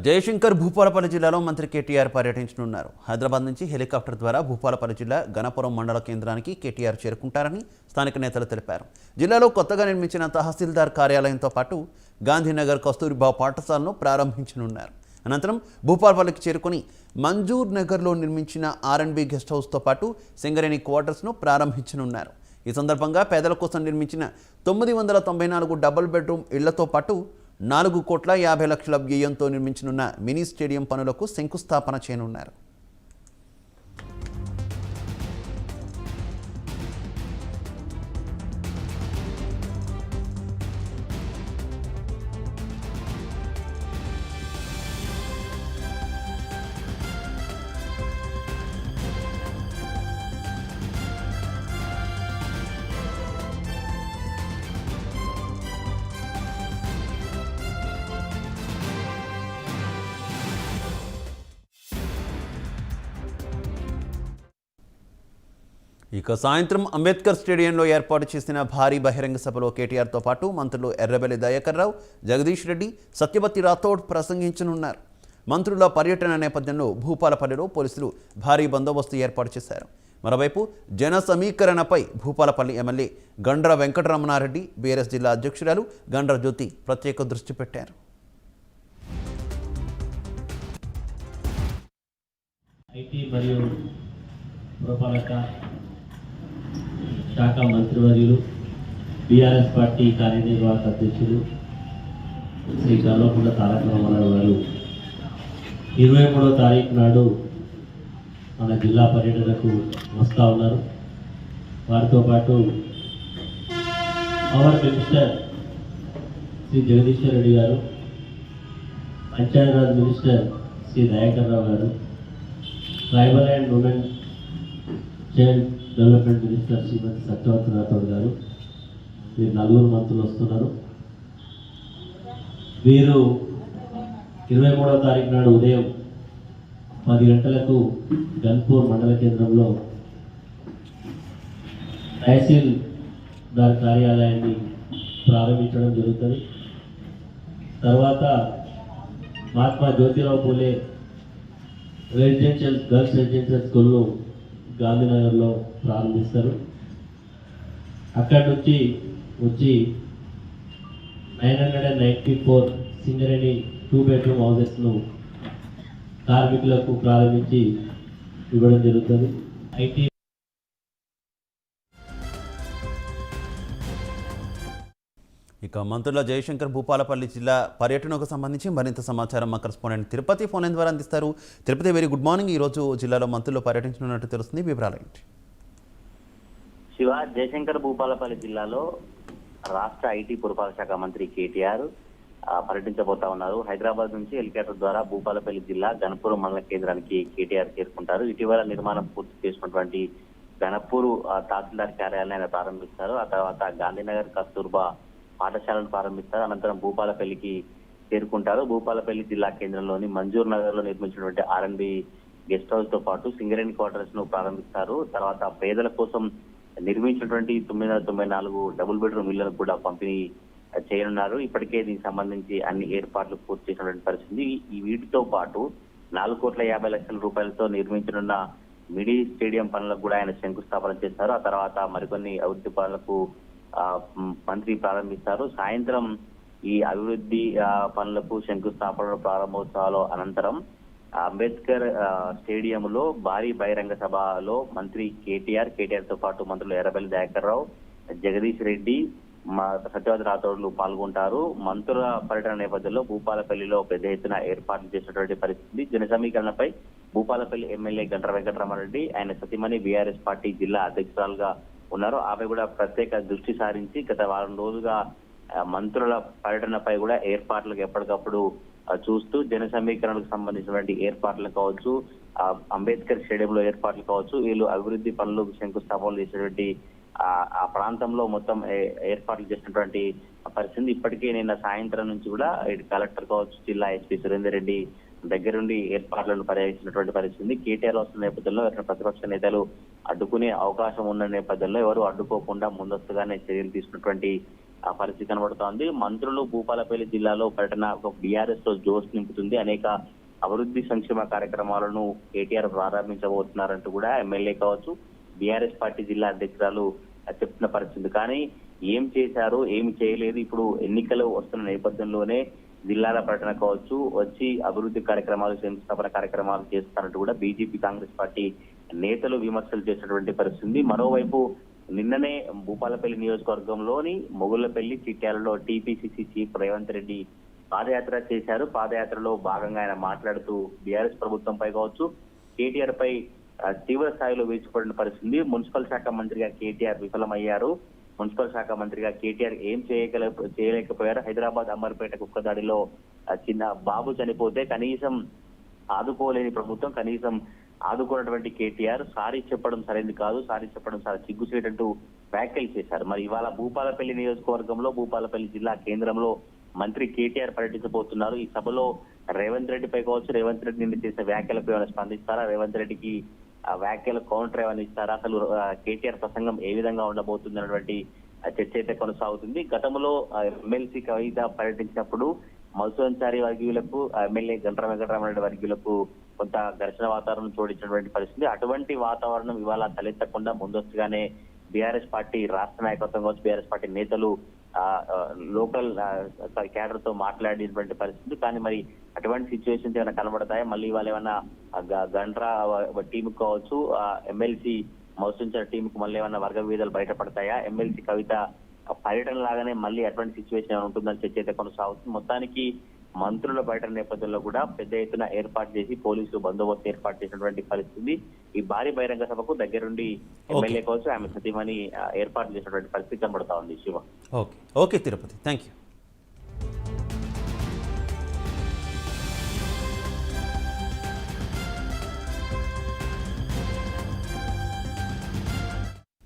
జయశంకర్ భూపాలపల్లి జిల్లాలో మంత్రి కేటీఆర్ పర్యటించనున్నారు. హైదరాబాద్ నుంచి హెలికాప్టర్ ద్వారా భూపాలపల్లి జిల్లా గణపురం మండల కేంద్రానికి కేటీఆర్ చేరుకుంటారని స్థానిక నేతలు తెలిపారు. జిల్లాలో కొత్తగా నిర్మించిన తహసీల్దార్ కార్యాలయంతో పాటు గాంధీనగర్ కస్తూరిబా పాఠశాలను ప్రారంభించనున్నారు. అనంతరం భూపాలపల్లికి చేరుకుని మంజూర్ నగర్లో నిర్మించిన R&B గెస్ట్ హౌస్తో పాటు సింగరేణి క్వార్టర్స్ను ప్రారంభించనున్నారు. ఈ సందర్భంగా పేదల కోసం నిర్మించిన 994 డబుల్ బెడ్రూమ్ ఇళ్లతో పాటు 4,50,00,000 వ్యయంతో నిర్మించనున్న మినీ స్టేడియం పనులకు శంకుస్థాపన చేయనున్నారు. ఇక సాయంత్రం అంబేద్కర్ స్టేడియంలో ఏర్పాటు చేసిన భారీ బహిరంగ సభలో కేటీఆర్తో పాటు మంత్రులు ఎర్రబెల్లి దయాకర్ రావు, జగదీష్ రెడ్డి, సత్యవతి రాథోడ్ ప్రసంగించనున్నారు. మంత్రుల పర్యటన నేపథ్యంలో భూపాలపల్లిలో పోలీసులు భారీ బందోబస్తు ఏర్పాటు చేశారు. మరోవైపు జన సమీకరణపై భూపాలపల్లి ఎమ్మెల్యే గండ్ర వెంకటరమణారెడ్డి, బీఆర్ఎస్ జిల్లా అధ్యక్షురాలు గండ్ర జ్యోతి ప్రత్యేక దృష్టి పెట్టారు. ఐటీ మరియు పురపాలక శాఖ మంత్రివర్యులు, బీఆర్ఎస్ పార్టీ కార్యనిర్వాహక అధ్యక్షులు శ్రీ కల్వకుంట్ల తారక రామారావు గారు 23వ తారీఖు నాడు మన జిల్లా పర్యటనకు వస్తూ ఉన్నారు. వారితో పాటు పవర్ మినిస్టర్ శ్రీ జగదీశ్వర్ రెడ్డి గారు, పంచాయతీరాజ్ మినిస్టర్ శ్రీ దయాకర్ రావు గారు, tribal and women child development minister Shrimati Satyavathi Rathod గారు, వీరు 4 మంత్రులు వస్తున్నారు. వీరు 23వ తారీఖు నాడు ఉదయం 10 గంటలకు గన్పూర్ మండల కేంద్రంలో తహసీల్దార్ కార్యాలయాన్ని ప్రారంభించడం జరుగుతుంది. తర్వాత Mahatma Jyotirao Phule residential girls residential స్కూల్ను గాంధీనగర్లో ప్రారంభిస్తారు. అక్కడి నుంచి వచ్చి 994 సింగరేణి 2 బెడ్రూమ్ హౌసెస్ను కార్మికులకు ప్రారంభించి ఇవ్వడం జరుగుతుంది. ఐటీ ఇక మంత్రుల జయశంకర్ భూపాలపల్లి జిల్లా పర్యటనకు సంబంధించి మరింత సమాచారం మా కరెస్పాండెంట్ తిరుపతి ఫోన్ లైన్ ద్వారా అందిస్తారు. Tirupati, very good morning. ఈరోజు జిల్లాలో మంత్రులు పర్యటించనున్నట్టు తెలుస్తుంది, వివరాలు ఏంటి? శివ, జయశంకర్ భూపాలపల్లి జిల్లాలో రాష్ట్ర ఐటీ పురపాలక శాఖ మంత్రి కేటీఆర్ పర్యటించబోతా ఉన్నారు. హైదరాబాద్ నుంచి హెలికాప్టర్ ద్వారా భూపాలపల్లి జిల్లా గణపూర్ మండల కేంద్రానికి కేటీఆర్ చేరుకుంటారు. ఇటీవల నిర్మాణం పూర్తి చేసినటువంటి గణపూర్ తహసీల్దార్ కార్యాలయాన్ని ప్రారంభిస్తారు. ఆ తర్వాత గాంధీనగర్ కస్తూర్బా పాఠశాలను ప్రారంభిస్తారు. అనంతరం భూపాలపల్లికి చేరుకుంటారు. భూపాలపల్లి జిల్లా కేంద్రంలోని మంజూర్ నగర్ లో నిర్మించినటువంటి R&B గెస్ట్ హౌస్ తో పాటు సింగరేణి క్వార్టర్స్ ను ప్రారంభిస్తారు. తర్వాత పేదల కోసం నిర్మించినటువంటి 994 డబుల్ బెడ్రూమ్ ఇళ్లను కూడా పంపిణీ చేయనున్నారు. ఇప్పటికే దీనికి సంబంధించి అన్ని ఏర్పాట్లు పూర్తి చేసినటువంటి పరిస్థితి. ఈ వీటితో పాటు 4,50,00,000 రూపాయలతో నిర్మించనున్న మినీ స్టేడియం పనులకు కూడా ఆయన శంకుస్థాపన చేస్తారు. ఆ తర్వాత మరికొన్ని అభివృద్ధి పనులకు మంత్రి ప్రారంభిస్తారు. సాయంత్రం ఈ అభివృద్ధి పనులకు శంకుస్థాపన ప్రారంభోత్సవాల అనంతరం అంబేద్కర్ స్టేడియంలో భారీ బహిరంగ సభలో మంత్రి కేటీఆర్ తో పాటు మంత్రులు ఎర్రబెల్లి దయాకర్ రావు, జగదీష్ రెడ్డి, సత్యవతి రాథోడ్లు పాల్గొంటారు. మంత్రుల పర్యటన నేపథ్యంలో భూపాలపల్లిలో పెద్ద ఎత్తున ఏర్పాట్లు చేసినటువంటి పరిస్థితి. జన సమీకరణపై భూపాలపల్లి ఎమ్మెల్యే గండ్ర వెంకటరమణారెడ్డి, ఆయన సతీమణి బీఆర్ఎస్ పార్టీ జిల్లా అధ్యక్షురాలుగా ఉన్నారు. ఆమె కూడా ప్రత్యేక దృష్టి సారించి గత వారం రోజుగా మంత్రుల పర్యటనపై కూడా ఏర్పాట్లకు ఎప్పటికప్పుడు చూస్తూ జన సమీకరణకు సంబంధించినటువంటి ఏర్పాట్లు కావచ్చు, అంబేద్కర్ స్టేడియంలో ఏర్పాట్లు కావచ్చు, వీళ్ళు అభివృద్ధి పనులు శంకుస్థాపనలు చేసినటువంటి ఆ ప్రాంతంలో మొత్తం ఏర్పాట్లు చేసినటువంటి పరిస్థితి. ఇప్పటికే నిన్న సాయంత్రం నుంచి కూడా కలెక్టర్ కావచ్చు, జిల్లా ఎస్పీ సురేందర్ రెడ్డి దగ్గరుండి ఏర్పాట్లను పర్యవేక్షించినటువంటి పరిస్థితి. కేటీఆర్ వస్తున్న నేపథ్యంలో ప్రతిపక్ష నేతలు అడ్డుకునే అవకాశం ఉన్న నేపథ్యంలో ఎవరు అడ్డుకోకుండా ముందస్తుగానే చర్యలు తీసుకున్నటువంటి ఆ పరిస్థితి కనబడుతోంది. మంత్రులు భూపాలపల్లి జిల్లాలో పర్యటన ఒక బీఆర్ఎస్ లో జోష్ నింపుతుంది. అనేక అభివృద్ధి సంక్షేమ కార్యక్రమాలను కేటీఆర్ ప్రారంభించబోతున్నారంటూ కూడా ఎమ్మెల్యే కావచ్చు, బీఆర్ఎస్ పార్టీ జిల్లా అధ్యక్షురాలు చెప్తున్న పరిస్థితి. కానీ ఏం చేశారు, ఏమి చేయలేదు, ఇప్పుడు ఎన్నికలు వస్తున్న నేపథ్యంలోనే జిల్లాల పర్యటన కావచ్చు, వచ్చి అభివృద్ధి కార్యక్రమాలు, శంకుస్థాపన కార్యక్రమాలు చేస్తారంటూ కూడా బీజేపీ కాంగ్రెస్ పార్టీ నేతలు విమర్శలు చేసినటువంటి పరిస్థితి. మరోవైపు నిన్ననే భూపాలపల్లి నియోజకవర్గంలోని మొగుళ్లపల్లి, చిట్యాలలో టీపీసీసీ చీఫ్ రేవంత్ రెడ్డి పాదయాత్ర చేశారు. పాదయాత్రలో భాగంగా ఆయన మాట్లాడుతూ బీఆర్ఎస్ ప్రభుత్వంపై కావచ్చు, కేటీఆర్ పై తీవ్ర స్థాయిలో వీచిపడిన పరిస్థితి. మున్సిపల్ శాఖ మంత్రిగా కేటీఆర్ విఫలమయ్యారు. మున్సిపల్ శాఖ మంత్రిగా కేటీఆర్ ఏం చేయలేకపోయారు. హైదరాబాద్ అమర్పేట కుక్క దాడిలో చిన్న బాబు చనిపోతే కనీసం ఆదుకోలేని ప్రభుత్వం, కనీసం ఆదుకున్నటువంటి కేటీఆర్ సారీ చెప్పడం సరైనది కాదు, సారీ చెప్పడం చాలా సిగ్గుచేటంటూ వ్యాఖ్యలు చేశారు. మరి ఇవాళ భూపాలపల్లి నియోజకవర్గంలో, భూపాలపల్లి జిల్లా కేంద్రంలో మంత్రి కేటీఆర్ పర్యటించబోతున్నారు. ఈ సభలో రేవంత్ రెడ్డిపై కావచ్చు, రేవంత్ రెడ్డి నిన్న చేసిన వ్యాఖ్యలపై ఏమైనా స్పందిస్తారా, రేవంత్ రెడ్డికి ఆ వ్యాఖ్యలు కౌంటర్ ఏమైనా ఇస్తారా, అసలు కేటీఆర్ ప్రసంగం ఏ విధంగా ఉండబోతుంది అన్నటువంటి చర్చ అయితే కొనసాగుతుంది. గతంలో ఎమ్మెల్సీ కవిత పర్యటించినప్పుడు మధుసూదన్చారి వర్గీయులకు, ఎమ్మెల్యే గంట్ర వెంకటరామరెడ్డి వర్గీయులకు కొంత ఘర్షణ వాతావరణం చూడించినటువంటి పరిస్థితి. అటువంటి వాతావరణం ఇవాళ తలెత్తకుండా ముందస్తుగానే బీఆర్ఎస్ పార్టీ రాష్ట్ర నాయకత్వం కావచ్చు, బీఆర్ఎస్ పార్టీ నేతలు లోకల్ క్యాడర్ తో మాట్లాడినటువంటి పరిస్థితి. కానీ మరి అటువంటి సిచ్యువేషన్స్ ఏమైనా కనబడతాయా? మళ్ళీ వాళ్ళు ఏమైనా గండ్రా టీం కావచ్చు, ఎమ్మెల్సీ మౌసించిన టీం కు మళ్ళీ ఏమైనా వర్గ విభేదాలు బయటపడతాయా? ఎమ్మెల్సీ కవిత పర్యటన లాగానే మళ్ళీ అటువంటి సిచ్యువేషన్ ఏమైనా ఉంటుందని చర్చ అయితే కొనసాగుతుంది. మొత్తానికి మంత్రుల పర్యటన నేపథ్యంలో కూడా పెద్ద ఎత్తున ఏర్పాటు చేసి పోలీసులు బందోబస్తు ఏర్పాటు చేసినటువంటి పరిస్థితి. ఈ భారీ బహిరంగ సభకు దగ్గరుండి ఎమ్మెల్యే కావచ్చు, ఆమె సతీమణి ఏర్పాటు చేసినటువంటి పరిస్థితి కనబడతా ఉంది. Shiva. Okay Tirupati, thank you.